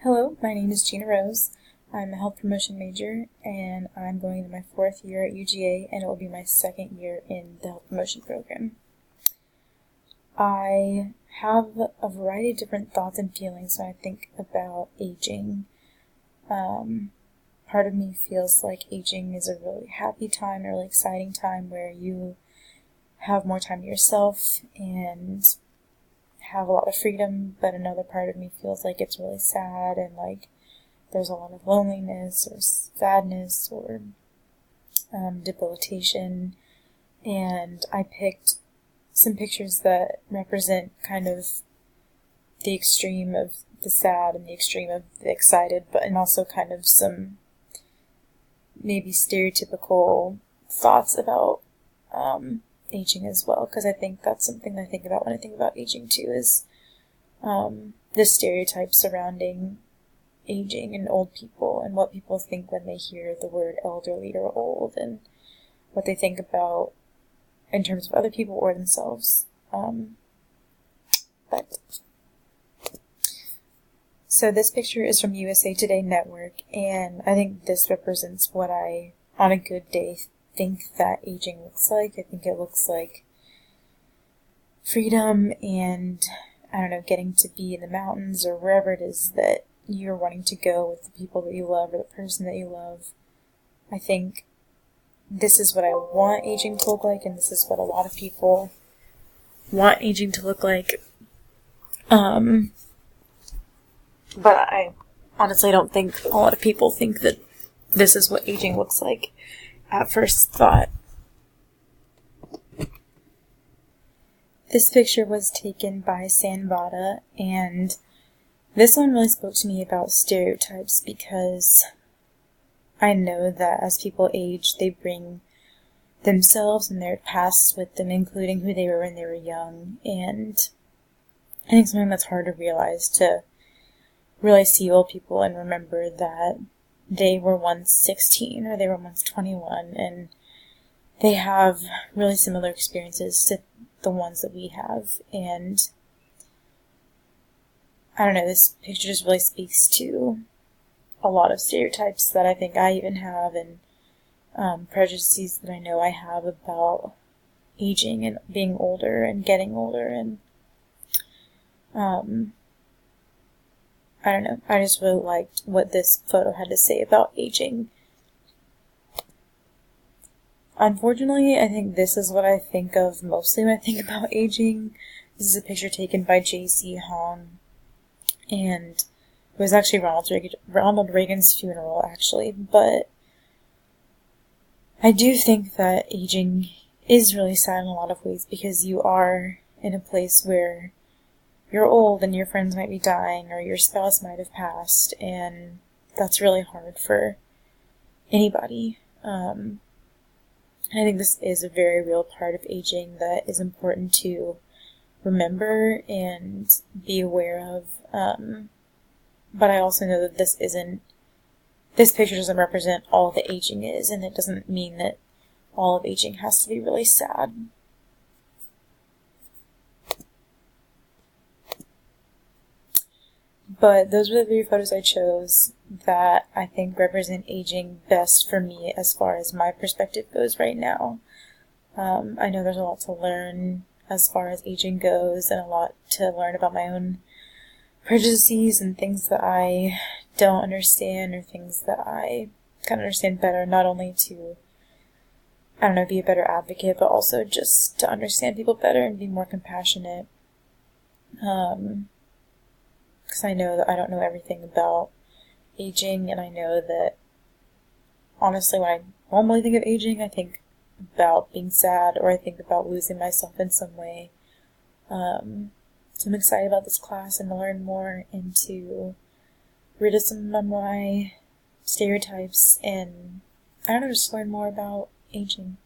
Hello, my name is Gina Rose. I'm a health promotion major and I'm going into my 4th year at UGA, and it will be my 2nd year in the health promotion program. I have a variety of different thoughts and feelings when I think about aging. Part of me feels like aging is a really happy time, a really exciting time where you have more time to yourself and have a lot of freedom, but another part of me feels like it's really sad and like there's a lot of loneliness or sadness or debilitation. And I picked some pictures that represent kind of the extreme of the sad and the extreme of the excited, and also kind of some maybe stereotypical thoughts about aging as well, because I think that's something I think about when I think about aging too, is the stereotypes surrounding aging and old people, and what people think when they hear the word elderly or old, and what they think about in terms of other people or themselves. So this picture is from USA Today Network, and I think this represents what I, on a good day, think that aging looks like. I think it looks like freedom and, I don't know, getting to be in the mountains or wherever it is that you're wanting to go with the people that you love or the person that you love. I think this is what I want aging to look like, and this is what a lot of people want aging to look like. But I honestly don't think a lot of people think that this is what aging looks like at first thought. This picture was taken by Sanvada, and this one really spoke to me about stereotypes, because I know that as people age, they bring themselves and their pasts with them, including who they were when they were young, and I think something that's hard to realize, to really see old people and remember that they were once 16 or they were once 21, and they have really similar experiences to the ones that we have. And I don't know, this picture just really speaks to a lot of stereotypes that I think I even have, and prejudices that I know I have about aging and being older and getting older. And I don't know, I just really liked what this photo had to say about aging. Unfortunately, I think this is what I think of mostly when I think about aging. This is a picture taken by J.C. Hong, and it was actually Ronald Reagan's funeral, actually, but I do think that aging is really sad in a lot of ways, because you are in a place where you're old and your friends might be dying or your spouse might have passed, and that's really hard for anybody. I think this is a very real part of aging that is important to remember and be aware of. But I also know that this picture doesn't represent all that aging is, and it doesn't mean that all of aging has to be really sad. But those were the 3 photos I chose that I think represent aging best for me as far as my perspective goes right now. I know there's a lot to learn as far as aging goes, and a lot to learn about my own prejudices and things that I don't understand, or things that I can understand better, not only to, I don't know, be a better advocate, but also just to understand people better and be more compassionate. Because I know that I don't know everything about aging, and I know that, honestly, when I normally think of aging, I think about being sad, or I think about losing myself in some way. So I'm excited about this class and to learn more and to rid of some of my stereotypes, and I don't know, just learn more about aging.